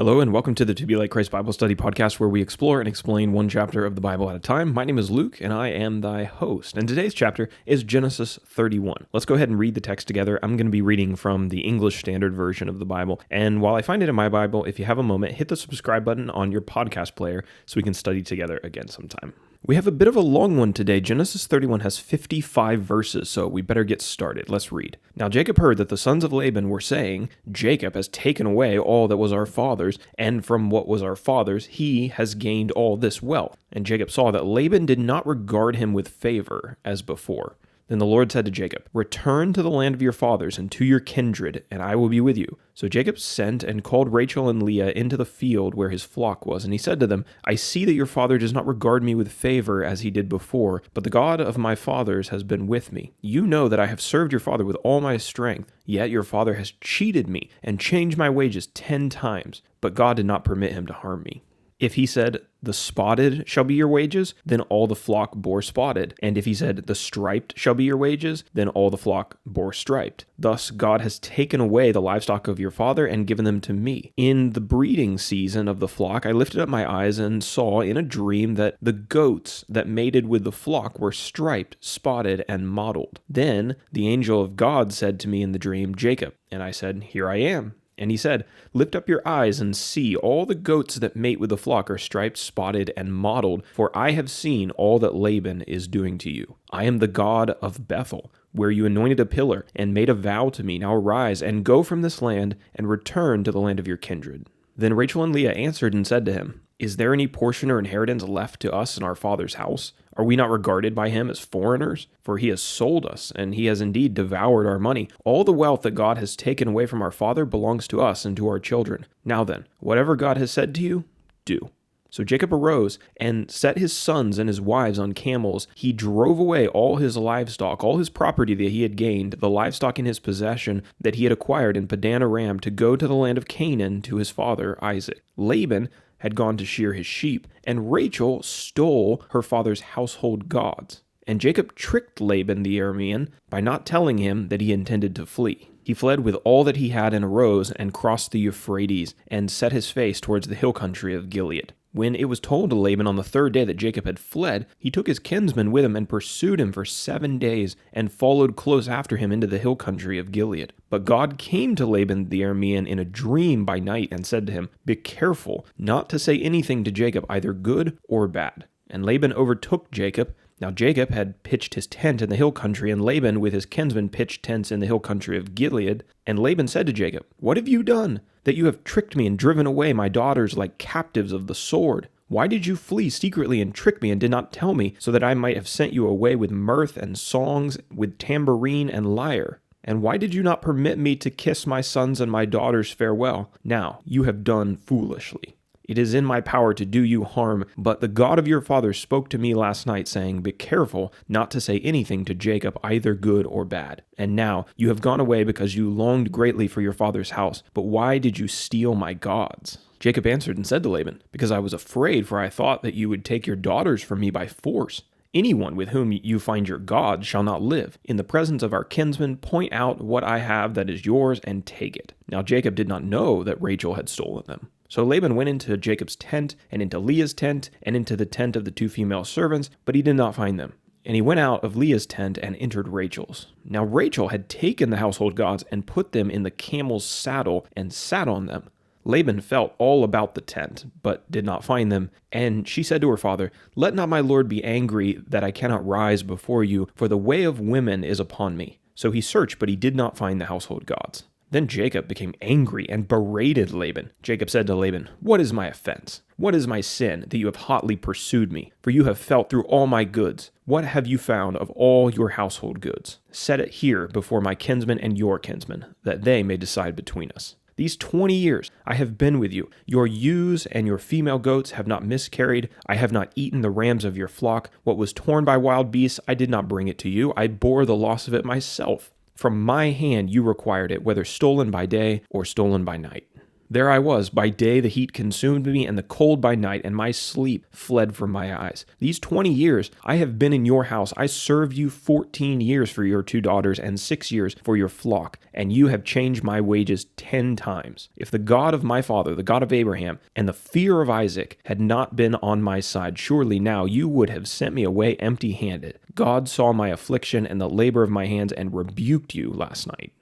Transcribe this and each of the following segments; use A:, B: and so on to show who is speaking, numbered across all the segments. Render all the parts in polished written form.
A: Hello and welcome to the To Be Like Christ Bible Study podcast, where we explore and explain one chapter of the Bible at a time. My name is Luke and I am thy host. And today's chapter is Genesis 31. Let's go ahead and read the text together. I'm going to be reading from the English Standard Version of the Bible. And while I find it in my Bible, if you have a moment, hit the subscribe button on your podcast player so we can study together again sometime. We have a bit of a long one today. Genesis 31 has 55 verses, so we better get started. Let's read. Now Jacob heard that the sons of Laban were saying, Jacob has taken away all that was our father's, and from what was our father's he has gained all this wealth. And Jacob saw that Laban did not regard him with favor as before. Then the Lord said to Jacob, Return to the land of your fathers and to your kindred, and I will be with you. So Jacob sent and called Rachel and Leah into the field where his flock was, and he said to them, I see that your father does not regard me with favor as he did before, but the God of my fathers has been with me. You know that I have served your father with all my strength, yet your father has cheated me and changed my wages 10 times, but God did not permit him to harm me. If he said, the spotted shall be your wages, then all the flock bore spotted. And if he said, the striped shall be your wages, then all the flock bore striped. Thus God has taken away the livestock of your father and given them to me. In the breeding season of the flock, I lifted up my eyes and saw in a dream that the goats that mated with the flock were striped, spotted, and mottled. Then the angel of God said to me in the dream, Jacob. And I said, Here I am. And he said, Lift up your eyes and see, all the goats that mate with the flock are striped, spotted, and mottled, for I have seen all that Laban is doing to you. I am the God of Bethel, where you anointed a pillar and made a vow to me. Now arise and go from this land and return to the land of your kindred. Then Rachel and Leah answered and said to him, Is there any portion or inheritance left to us in our father's house? Are we not regarded by him as foreigners? For he has sold us, and he has indeed devoured our money. All the wealth that God has taken away from our father belongs to us and to our children. Now then, whatever God has said to you, do. So Jacob arose and set his sons and his wives on camels. He drove away all his livestock, all his property that he had gained, the livestock in his possession that he had acquired in Padan Aram, to go to the land of Canaan to his father Isaac. Laban had gone to shear his sheep, and Rachel stole her father's household gods. And Jacob tricked Laban the Aramean by not telling him that he intended to flee. He fled with all that he had and arose and crossed the Euphrates and set his face towards the hill country of Gilead. When it was told to Laban on the third day that Jacob had fled, he took his kinsmen with him and pursued him for 7 days and followed close after him into the hill country of Gilead. But God came to Laban the Aramean in a dream by night and said to him, Be careful not to say anything to Jacob, either good or bad. And Laban overtook Jacob. Now Jacob had pitched his tent in the hill country, and Laban with his kinsmen pitched tents in the hill country of Gilead. And Laban said to Jacob, What have you done, that you have tricked me and driven away my daughters like captives of the sword? Why did you flee secretly and trick me and did not tell me, so that I might have sent you away with mirth and songs, with tambourine and lyre? And why did you not permit me to kiss my sons and my daughters farewell? Now you have done foolishly. It is in my power to do you harm, but the God of your father spoke to me last night, saying, Be careful not to say anything to Jacob, either good or bad. And now you have gone away because you longed greatly for your father's house. But why did you steal my gods? Jacob answered and said to Laban, Because I was afraid, for I thought that you would take your daughters from me by force. Anyone with whom you find your gods shall not live. In the presence of our kinsmen, point out what I have that is yours and take it. Now Jacob did not know that Rachel had stolen them. So Laban went into Jacob's tent, and into Leah's tent, and into the tent of the 2 female servants, but he did not find them. And he went out of Leah's tent and entered Rachel's. Now Rachel had taken the household gods and put them in the camel's saddle and sat on them. Laban felt all about the tent, but did not find them. And she said to her father, Let not my lord be angry that I cannot rise before you, for the way of women is upon me. So he searched, but he did not find the household gods. Then Jacob became angry and berated Laban. Jacob said to Laban, What is my offense? What is my sin that you have hotly pursued me? For you have felt through all my goods. What have you found of all your household goods? Set it here before my kinsmen and your kinsmen, that they may decide between us. These 20 years I have been with you. Your ewes and your female goats have not miscarried. I have not eaten the rams of your flock. What was torn by wild beasts, I did not bring it to you. I bore the loss of it myself. From my hand you required it, whether stolen by day or stolen by night. There I was. By day the heat consumed me, and the cold by night, and my sleep fled from my eyes. These 20 years I have been in your house. I served you 14 years for your 2 daughters, and 6 years for your flock, and you have changed my wages 10 times. If the God of my father, the God of Abraham, and the fear of Isaac had not been on my side, surely now you would have sent me away empty-handed. God saw my affliction and the labor of my hands, and rebuked you last night."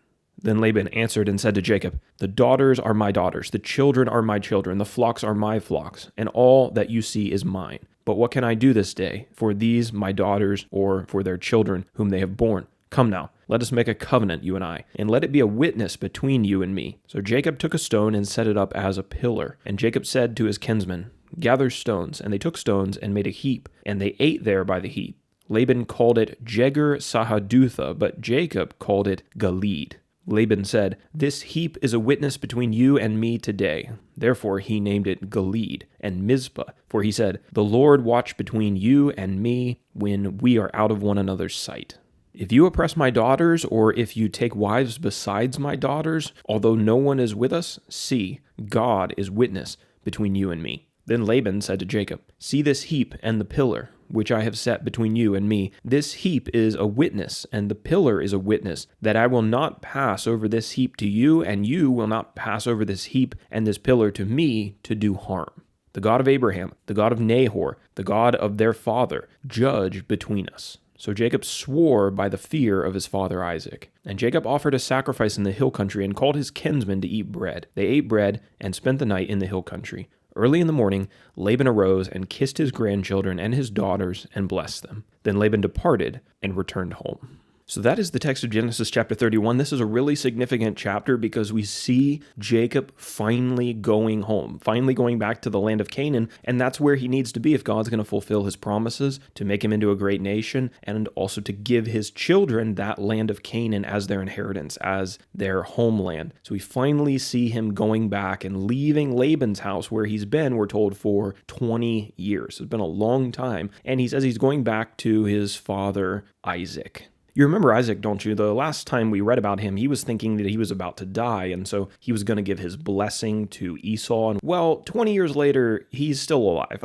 A: Then Laban answered and said to Jacob, "The daughters are my daughters, the children are my children, the flocks are my flocks, and all that you see is mine. But what can I do this day for these my daughters, or for their children whom they have borne? Come now, let us make a covenant, you and I, and let it be a witness between you and me." So Jacob took a stone and set it up as a pillar. And Jacob said to his kinsmen, "Gather stones." And they took stones and made a heap, and they ate there by the heap. Laban called it Jegar-Sahadutha, but Jacob called it Gilead. Laban said, "This heap is a witness between you and me today." Therefore he named it Gilead and Mizpah, for he said, "The Lord watch between you and me when we are out of one another's sight. If you oppress my daughters, or if you take wives besides my daughters, although no one is with us, see, God is witness between you and me." Then Laban said to Jacob, "See this heap and the pillar, which I have set between you and me. This heap is a witness, and the pillar is a witness, that I will not pass over this heap to you, and you will not pass over this heap and this pillar to me to do harm. The God of Abraham, the God of Nahor, the God of their father, judge between us." So Jacob swore by the fear of his father Isaac. And Jacob offered a sacrifice in the hill country and called his kinsmen to eat bread. They ate bread and spent the night in the hill country. Early in the morning, Laban arose and kissed his grandchildren and his daughters and blessed them. Then Laban departed and returned home. So that is the text of Genesis chapter 31. This is a really significant chapter because we see Jacob finally going home, finally going back to the land of Canaan, and that's where he needs to be if God's going to fulfill his promises to make him into a great nation and also to give his children that land of Canaan as their inheritance, as their homeland. So we finally see him going back and leaving Laban's house where he's been, we're told, for 20 years. It's been a long time, and he says he's going back to his father Isaac. You remember Isaac, don't you? The last time we read about him, he was thinking that he was about to die, and so he was going to give his blessing to Esau. And well, 20 years later, he's still alive.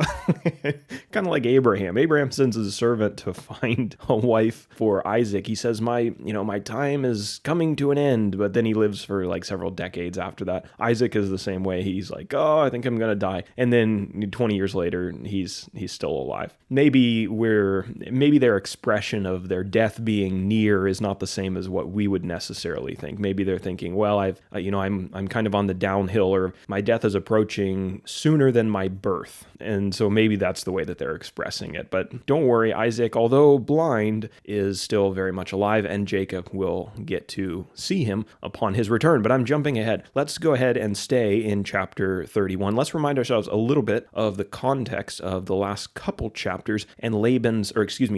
A: Kind of like Abraham. Abraham sends his servant to find a wife for Isaac. He says, my time is coming to an end, but then he lives for like several decades after that. Isaac is the same way. He's like, oh, I think I'm going to die. And then 20 years later, he's still alive. Maybe their expression of their death being near is not the same as what we would necessarily think. Maybe they're thinking, well, I'm kind of on the downhill, or my death is approaching sooner than my birth. And so maybe that's the way that they're expressing it. But don't worry, Isaac, although blind, is still very much alive, and Jacob will get to see him upon his return. But I'm jumping ahead. Let's go ahead and stay in chapter 31. Let's remind ourselves a little bit of the context of the last couple chapters and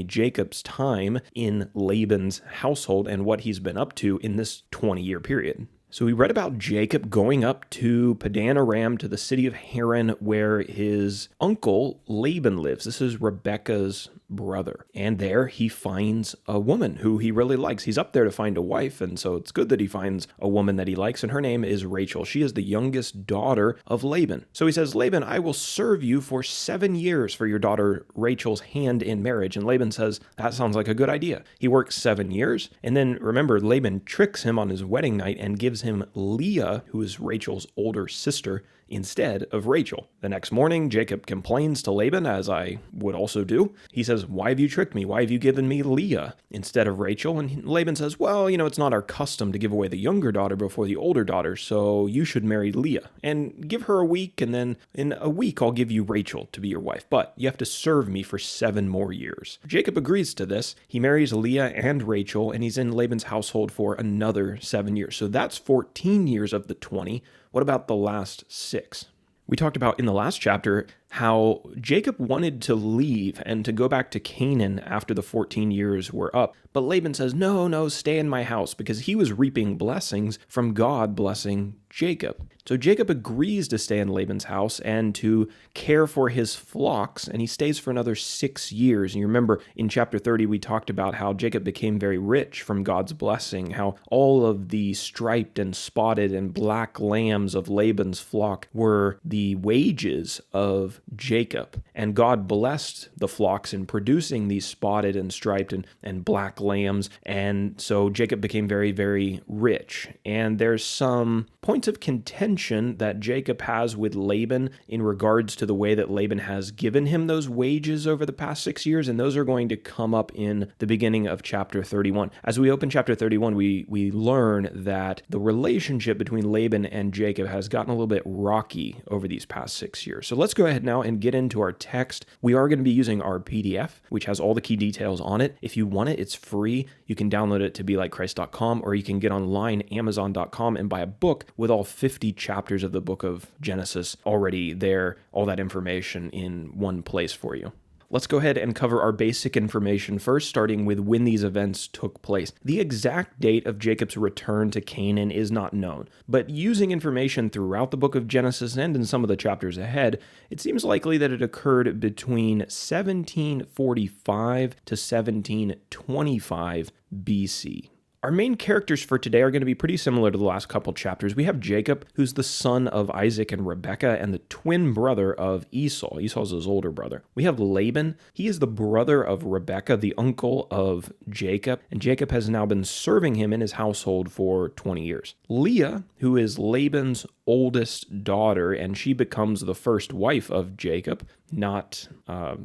A: Jacob's time in Laban's household and what he's been up to in this 20-year period. So we read about Jacob going up to Padan Aram, to the city of Haran, where his uncle Laban lives. This is Rebekah's brother. And there he finds a woman who he really likes. He's up there to find a wife, and so it's good that he finds a woman that he likes, and her name is Rachel. She is the youngest daughter of Laban. So he says, "Laban, I will serve you for 7 years for your daughter Rachel's hand in marriage." And Laban says, that sounds like a good idea. He works 7 years, and then remember, Laban tricks him on his wedding night and gives him Leah, who is Rachel's older sister, instead of Rachel. The next morning, Jacob complains to Laban, as I would also do. He says, "Why have you tricked me? Why have you given me Leah instead of Rachel?" And Laban says, "Well, it's not our custom to give away the younger daughter before the older daughter, so you should marry Leah. And give her a week, and then in a week I'll give you Rachel to be your wife. But you have to serve me for 7 more years. Jacob agrees to this. He marries Leah and Rachel, and he's in Laban's household for another 7 years. So that's 14 years of the 20. What about the last 6? We talked about in the last chapter how Jacob wanted to leave and to go back to Canaan after the 14 years were up. But Laban says, no, stay in my house, because he was reaping blessings from God blessing Jacob. So Jacob agrees to stay in Laban's house and to care for his flocks, and he stays for another 6 years. And you remember in chapter 30, we talked about how Jacob became very rich from God's blessing, how all of the striped and spotted and black lambs of Laban's flock were the wages of Jacob. And God blessed the flocks in producing these spotted and striped and black lambs. And so Jacob became very, very rich. And there's some points of contention that Jacob has with Laban in regards to the way that Laban has given him those wages over the past 6 years, and those are going to come up in the beginning of chapter 31. As we open chapter 31, we learn that the relationship between Laban and Jacob has gotten a little bit rocky over these past 6 years. So let's go ahead now and get into our text. We are going to be using our PDF, which has all the key details on it. If you want it, it's free. You can download it to belikechrist.com, or you can get online, amazon.com, and buy a book with all 50 chapters of the book of Genesis already there, all that information in one place for you. Let's go ahead and cover our basic information first, starting with when these events took place. The exact date of Jacob's return to Canaan is not known, but using information throughout the book of Genesis and in some of the chapters ahead, it seems likely that it occurred between 1745 to 1725 BC. Our main characters for today are going to be pretty similar to the last couple chapters. We have Jacob, who's the son of Isaac and Rebekah and the twin brother of Esau. Esau's his older brother. We have Laban. He is the brother of Rebekah, the uncle of Jacob, and Jacob has now been serving him in his household for 20 years. Leah, who is Laban's oldest daughter, and she becomes the first wife of Jacob. Not that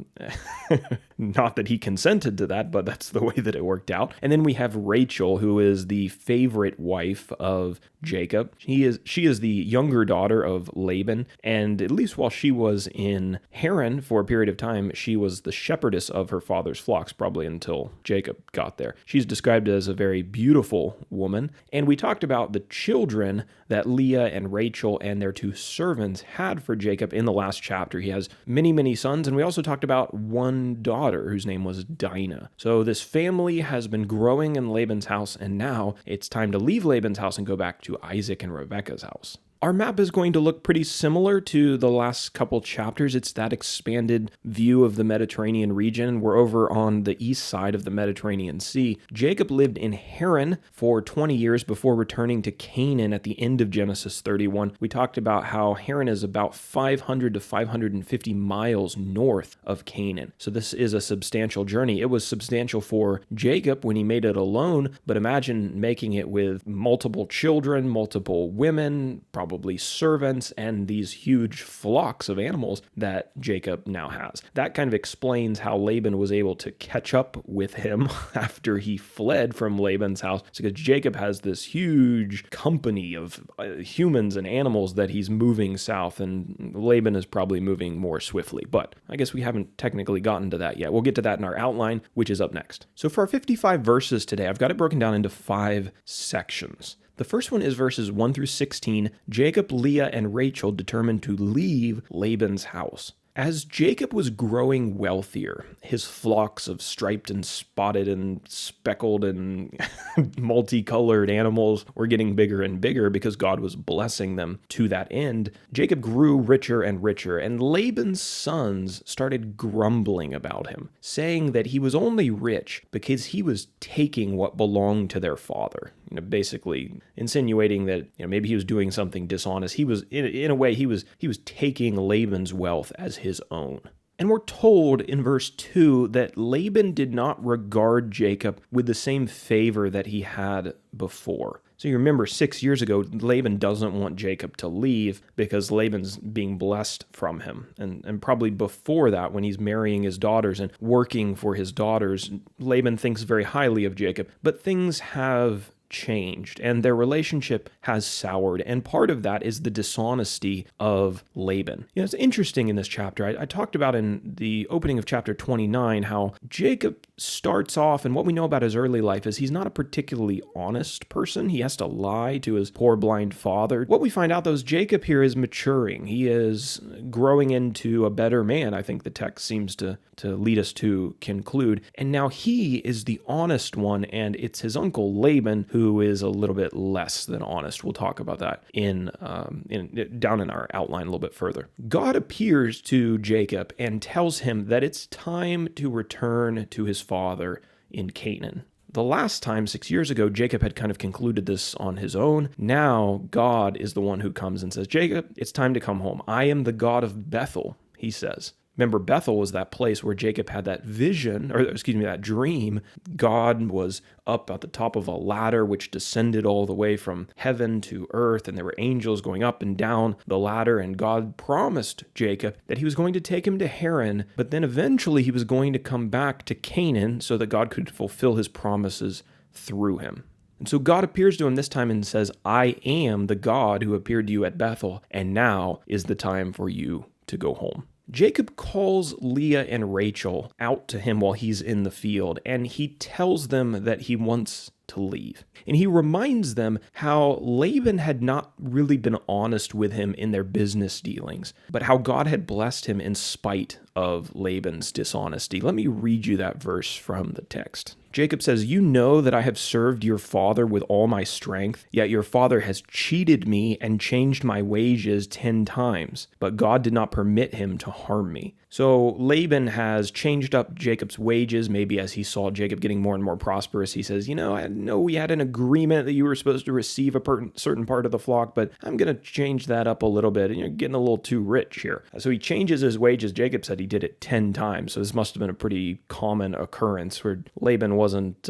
A: he consented to that, but that's the way that it worked out. And then we have Rachel, who is the favorite wife of Jacob. She is the younger daughter of Laban, and at least while she was in Haran for a period of time, she was the shepherdess of her father's flocks, probably until Jacob got there. She's described as a very beautiful woman, and we talked about the children that Leah and Rachel and their two servants had for Jacob in the last chapter. He has many sons, and we also talked about one daughter whose name was Dinah. So this family has been growing in Laban's house, and now it's time to leave Laban's house and go back to Isaac and Rebekah's house. Our map is going to look pretty similar to the last couple chapters. It's that expanded view of the Mediterranean region. We're over on the east side of the Mediterranean Sea. Jacob lived in Haran for 20 years before returning to Canaan at the end of Genesis 31. We talked about how Haran is about 500 to 550 miles north of Canaan. So this is a substantial journey. It was substantial for Jacob when he made it alone, but imagine making it with multiple children, multiple women, probably servants, and these huge flocks of animals that Jacob now has. That kind of explains how Laban was able to catch up with him after he fled from Laban's house. It's because Jacob has this huge company of humans and animals that he's moving south, and Laban is probably moving more swiftly. But I guess we haven't technically gotten to that yet. We'll get to that in our outline, which is up next. So for our 55 verses today, I've got it broken down into 5 sections. The first one is verses 1 through 16. Jacob, Leah, and Rachel determined to leave Laban's house. As Jacob was growing wealthier, his flocks of striped and spotted and speckled and multicolored animals were getting bigger and bigger because God was blessing them to that end. Jacob grew richer and richer, and Laban's sons started grumbling about him, saying that he was only rich because he was taking what belonged to their father. Basically insinuating that maybe he was doing something dishonest. He was in a way he was taking Laban's wealth as his own. And we're told in verse 2 that Laban did not regard Jacob with the same favor that he had before. So you remember 6 years ago, Laban doesn't want Jacob to leave because Laban's being blessed from him. And probably before that, when he's marrying his daughters and working for his daughters, Laban thinks very highly of Jacob. But things have changed, and their relationship has soured, and part of that is the dishonesty of Laban. It's interesting in this chapter. I talked about in the opening of chapter 29 how Jacob starts off, and what we know about his early life is he's not a particularly honest person. He has to lie to his poor blind father. What we find out, though, is Jacob here is maturing. He is growing into a better man, I think the text seems to lead us to conclude. And now he is the honest one, and it's his uncle Laban who is a little bit less than honest. We'll talk about that down in our outline a little bit further. God appears to Jacob and tells him that it's time to return to his father in Canaan. The last time, 6 years ago, Jacob had kind of concluded this on his own. Now, God is the one who comes and says, Jacob, it's time to come home. I am the God of Bethel, he says. Remember, Bethel was that place where Jacob had that that dream. God was up at the top of a ladder which descended all the way from heaven to earth, and there were angels going up and down the ladder, and God promised Jacob that he was going to take him to Haran, but then eventually he was going to come back to Canaan so that God could fulfill his promises through him. And so God appears to him this time and says, I am the God who appeared to you at Bethel, and now is the time for you to go home. Jacob calls Leah and Rachel out to him while he's in the field, and he tells them that he wants to leave. And he reminds them how Laban had not really been honest with him in their business dealings, but how God had blessed him in spite of Laban's dishonesty. Let me read you that verse from the text. Jacob says, You know that I have served your father with all my strength, yet your father has cheated me and changed my wages 10 times, but God did not permit him to harm me. So Laban has changed up Jacob's wages, maybe as he saw Jacob getting more and more prosperous. He says, I know we had an agreement that you were supposed to receive a certain part of the flock, but I'm going to change that up a little bit, and you're getting a little too rich here. So he changes his wages. Jacob said he did it 10 times, so this must have been a pretty common occurrence where Laban wasn't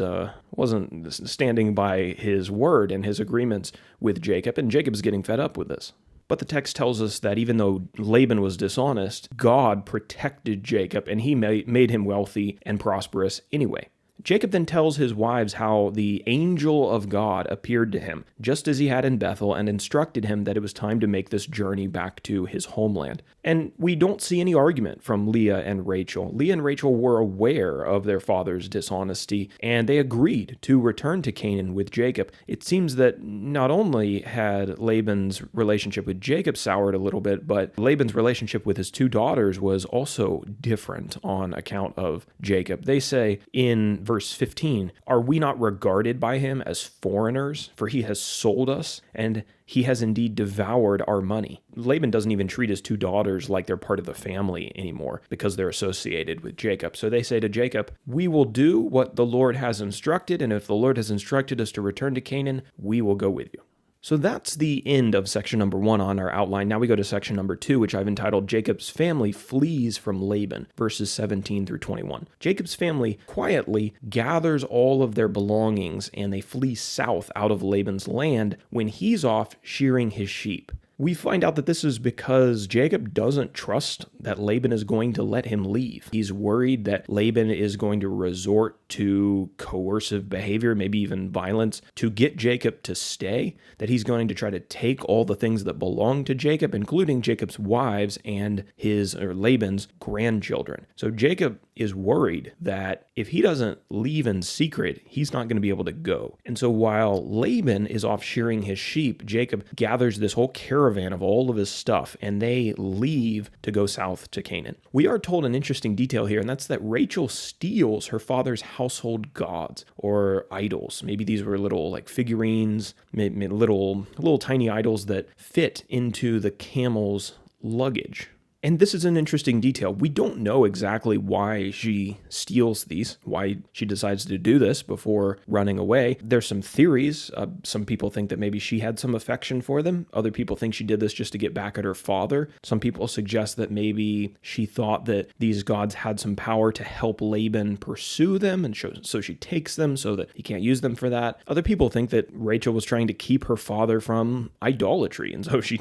A: standing by his word and his agreements with Jacob, and Jacob's getting fed up with this. But the text tells us that even though Laban was dishonest, God protected Jacob, and he made him wealthy and prosperous anyway. Jacob then tells his wives how the angel of God appeared to him, just as he had in Bethel, and instructed him that it was time to make this journey back to his homeland. And we don't see any argument from Leah and Rachel. Leah and Rachel were aware of their father's dishonesty, and they agreed to return to Canaan with Jacob. It seems that not only had Laban's relationship with Jacob soured a little bit, but Laban's relationship with his two daughters was also different on account of Jacob. They say in verse 15, Are we not regarded by him as foreigners? For he has sold us, and he has indeed devoured our money. Laban doesn't even treat his two daughters like they're part of the family anymore because they're associated with Jacob. So they say to Jacob, We will do what the Lord has instructed, and if the Lord has instructed us to return to Canaan, we will go with you. So that's the end of section number 1 on our outline. Now we go to section number 2, which I've entitled Jacob's Family Flees from Laban, verses 17 through 21. Jacob's family quietly gathers all of their belongings and they flee south out of Laban's land when he's off shearing his sheep. We find out that this is because Jacob doesn't trust that Laban is going to let him leave. He's worried that Laban is going to resort to coercive behavior, maybe even violence, to get Jacob to stay, that he's going to try to take all the things that belong to Jacob, including Jacob's wives and Laban's grandchildren. So Jacob is worried that if he doesn't leave in secret, he's not going to be able to go. And so while Laban is off shearing his sheep, Jacob gathers this whole caravan of all of his stuff, and they leave to go south to Canaan. We are told an interesting detail here, and that's that Rachel steals her father's household gods or idols. Maybe these were little figurines, maybe little tiny idols that fit into the camel's luggage. And this is an interesting detail. We don't know exactly why she steals these, why she decides to do this before running away. There's some theories. Some people think that maybe she had some affection for them. Other people think she did this just to get back at her father. Some people suggest that maybe she thought that these gods had some power to help Laban pursue them, and so she takes them so that he can't use them for that. Other people think that Rachel was trying to keep her father from idolatry, and so she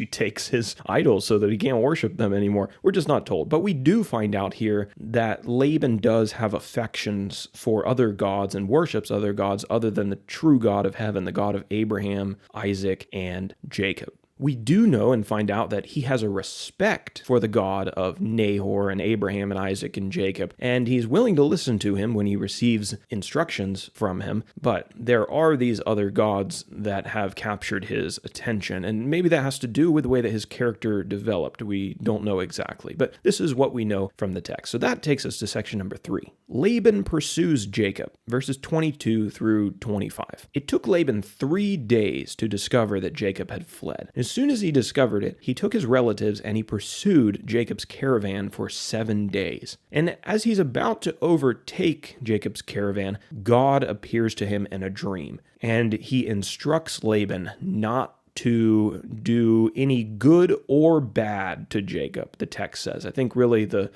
A: takes his idols so that he can't worship them him anymore. We're just not told. But we do find out here that Laban does have affections for other gods and worships other gods other than the true God of heaven, the God of Abraham, Isaac, and Jacob. We do know and find out that he has a respect for the God of Nahor and Abraham and Isaac and Jacob, and he's willing to listen to him when he receives instructions from him. But there are these other gods that have captured his attention, and maybe that has to do with the way that his character developed. We don't know exactly, but this is what we know from the text. So that takes us to section number 3. Laban pursues Jacob, verses 22 through 25. It took Laban 3 days to discover that Jacob had fled. As soon as he discovered it, he took his relatives and he pursued Jacob's caravan for 7 days. And as he's about to overtake Jacob's caravan, God appears to him in a dream, and he instructs Laban not to do any good or bad to Jacob, the text says. I think really the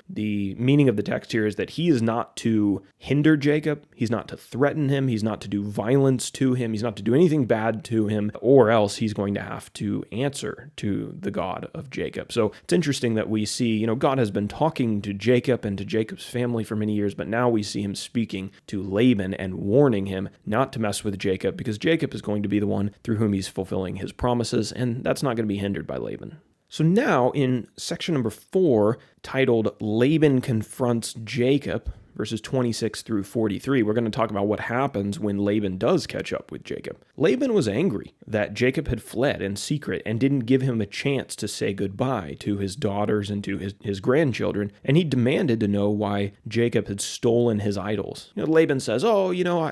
A: meaning of the text here is that he is not to hinder Jacob, he's not to threaten him, he's not to do violence to him, he's not to do anything bad to him, or else he's going to have to answer to the God of Jacob. So it's interesting that we see, God has been talking to Jacob and to Jacob's family for many years, but now we see him speaking to Laban and warning him not to mess with Jacob, because Jacob is going to be the one through whom he's fulfilling his promises, and that's not going to be hindered by Laban. So now in section number 4, titled Laban Confronts Jacob, verses 26 through 43, we're going to talk about what happens when Laban does catch up with Jacob. Laban was angry that Jacob had fled in secret and didn't give him a chance to say goodbye to his daughters and to his grandchildren, and he demanded to know why Jacob had stolen his idols. Laban says,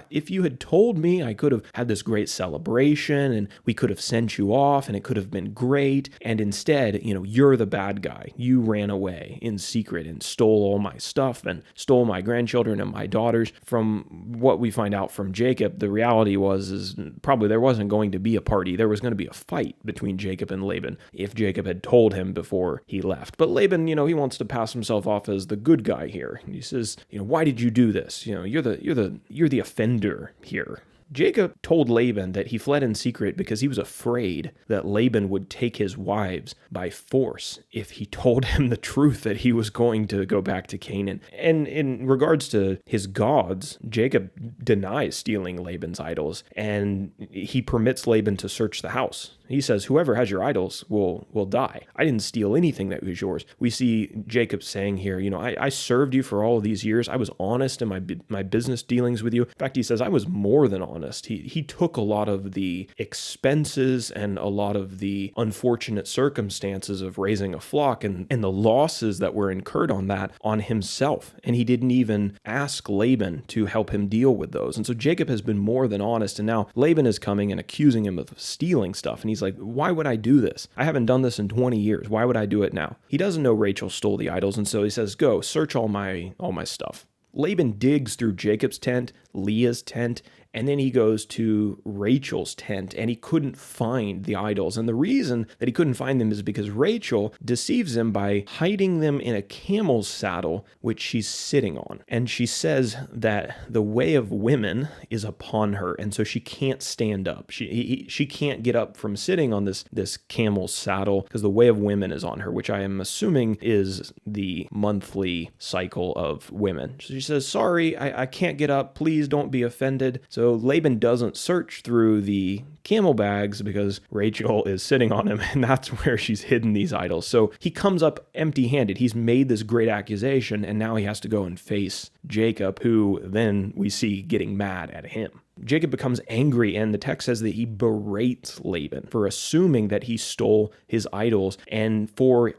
A: if you had told me, I could have had this great celebration, and we could have sent you off, and it could have been great, and instead, you're the bad guy. You ran away in secret and stole all my stuff and stole my grandchildren and my daughters. From what we find out from Jacob, the reality is probably there wasn't going to be a party. There was going to be a fight between Jacob and Laban if Jacob had told him before he left. But Laban, he wants to pass himself off as the good guy here. He says, why did you do this? You're the offender here. Jacob told Laban that he fled in secret because he was afraid that Laban would take his wives by force if he told him the truth that he was going to go back to Canaan. And in regards to his gods, Jacob denies stealing Laban's idols, and he permits Laban to search the house. He says, whoever has your idols will die. I didn't steal anything that was yours. We see Jacob saying here, I served you for all of these years. I was honest in my business dealings with you. In fact, he says, I was more than honest. He took a lot of the expenses and a lot of the unfortunate circumstances of raising a flock and the losses that were incurred on that on himself. And he didn't even ask Laban to help him deal with those. And so Jacob has been more than honest. And now Laban is coming and accusing him of stealing stuff. And he's like, why would I do this? I haven't done this in 20 years. Why would I do it now? He doesn't know Rachel stole the idols, and so he says, go, search all my stuff. Laban digs through Jacob's tent, Leah's tent, and then he goes to Rachel's tent, and he couldn't find the idols. And the reason that he couldn't find them is because Rachel deceives him by hiding them in a camel's saddle, which she's sitting on. And she says that the way of women is upon her, and so she can't stand up. She can't get up from sitting on this camel's saddle because the way of women is on her, which I am assuming is the monthly cycle of women. So she says, sorry, I can't get up. Please don't be offended. So Laban doesn't search through the camel bags because Rachel is sitting on him, and that's where she's hidden these idols. So he comes up empty-handed. He's made this great accusation, and now he has to go and face Jacob, who then we see getting mad at him. Jacob becomes angry, and the text says that he berates Laban for assuming that he stole his idols and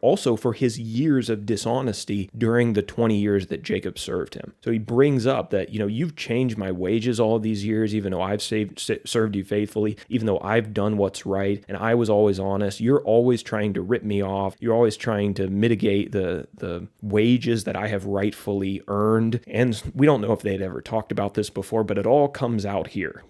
A: also for his years of dishonesty during the 20 years that Jacob served him. So he brings up that, you've changed my wages all these years, even though I've served you faithfully, even though I've done what's right, and I was always honest. You're always trying to rip me off. You're always trying to mitigate the wages that I have rightfully earned. And we don't know if they'd ever talked about this before, but it all comes out here.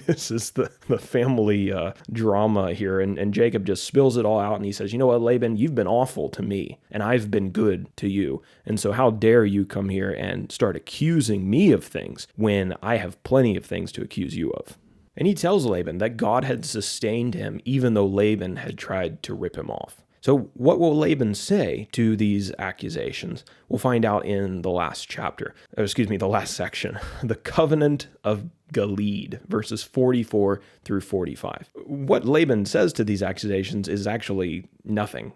A: This is the family drama here, and Jacob just spills it all out, and he says, you know what, Laban, you've been awful to me, and I've been good to you, and so how dare you come here and start accusing me of things when I have plenty of things to accuse you of. And he tells Laban that God had sustained him even though Laban had tried to rip him off. So what will Laban say to these accusations? We'll find out in the last chapter, the last section, the covenant of Gilead, verses 44 through 45. What Laban says to these accusations is actually nothing.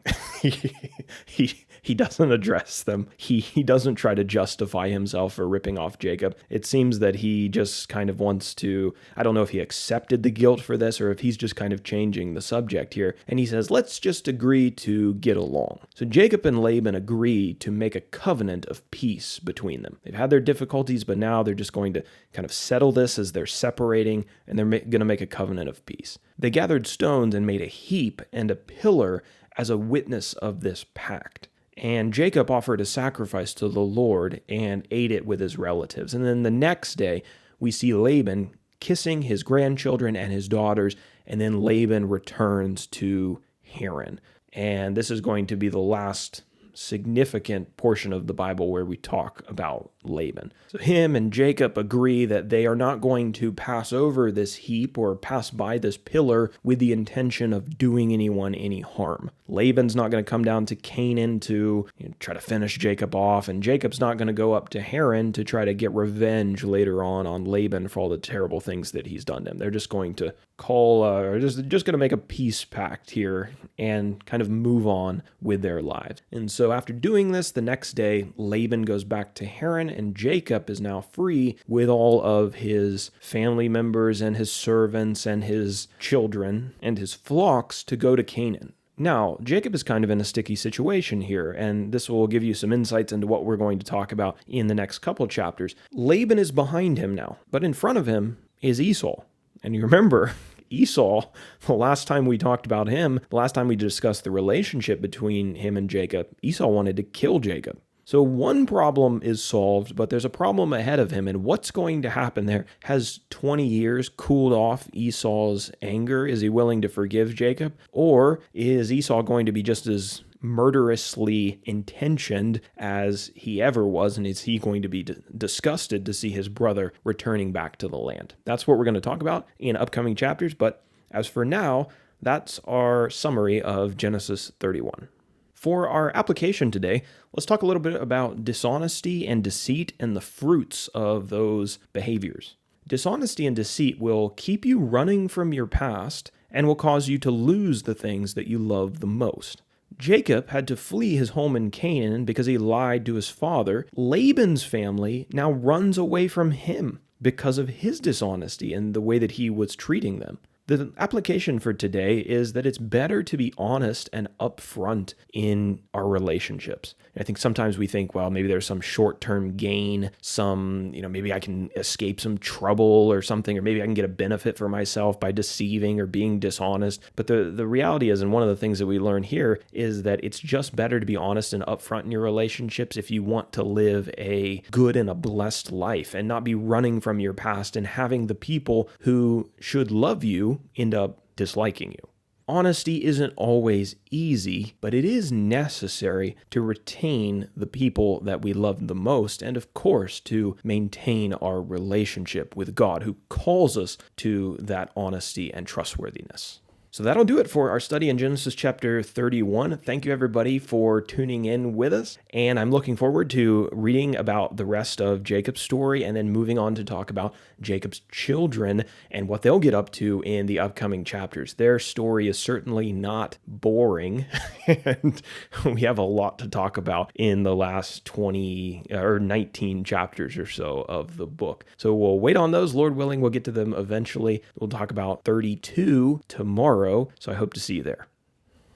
A: He doesn't address them. He doesn't try to justify himself for ripping off Jacob. It seems that he just kind of wants to, I don't know if he accepted the guilt for this or if he's just kind of changing the subject here. And he says, let's just agree to get along. So Jacob and Laban agree to make a covenant of peace between them. They've had their difficulties, but now they're just going to kind of settle this as they're separating, and they're going to make a covenant of peace. They gathered stones and made a heap and a pillar as a witness of this pact. And Jacob offered a sacrifice to the Lord and ate it with his relatives. And then the next day, we see Laban kissing his grandchildren and his daughters, and then Laban returns to Haran. And this is going to be the last significant portion of the Bible where we talk about Laban. So him and Jacob agree that they are not going to pass over this heap or pass by this pillar with the intention of doing anyone any harm. Laban's not going to come down to Canaan to try to finish Jacob off, and Jacob's not going to go up to Haran to try to get revenge later on Laban for all the terrible things that he's done to him. They're just going to just going to make a peace pact here and kind of move on with their lives. And so after doing this, the next day, Laban goes back to Haran, and Jacob is now free with all of his family members and his servants and his children and his flocks to go to Canaan. Now, Jacob is kind of in a sticky situation here, and this will give you some insights into what we're going to talk about in the next couple chapters. Laban is behind him now, but in front of him is Esau. And you remember, Esau, the last time we talked about him, the last time we discussed the relationship between him and Jacob, Esau wanted to kill Jacob. So one problem is solved, but there's a problem ahead of him, and what's going to happen there? Has 20 years cooled off Esau's anger? Is he willing to forgive Jacob? Or is Esau going to be just as murderously intentioned as he ever was, and is he going to be disgusted to see his brother returning back to the land? That's what we're going to talk about in upcoming chapters, but as for now, that's our summary of Genesis 31. For our application today, let's talk a little bit about dishonesty and deceit and the fruits of those behaviors. Dishonesty and deceit will keep you running from your past and will cause you to lose the things that you love the most. Jacob had to flee his home in Canaan because he lied to his father. Laban's family now runs away from him because of his dishonesty and the way that he was treating them. The application for today is that it's better to be honest and upfront in our relationships. I think sometimes we think, well, maybe there's some short-term gain, maybe I can escape some trouble or something, or maybe I can get a benefit for myself by deceiving or being dishonest. But the reality is, and one of the things that we learn here is that it's just better to be honest and upfront in your relationships if you want to live a good and a blessed life and not be running from your past and having the people who should love you end up disliking you. Honesty isn't always easy, but it is necessary to retain the people that we love the most, and of course to maintain our relationship with God, who calls us to that honesty and trustworthiness. So that'll do it for our study in Genesis chapter 31. Thank you, everybody, for tuning in with us. And I'm looking forward to reading about the rest of Jacob's story and then moving on to talk about Jacob's children and what they'll get up to in the upcoming chapters. Their story is certainly not boring, and we have a lot to talk about in the last 19 chapters or so of the book. So we'll wait on those. Lord willing, we'll get to them eventually. We'll talk about 32 tomorrow. So I hope to see you there.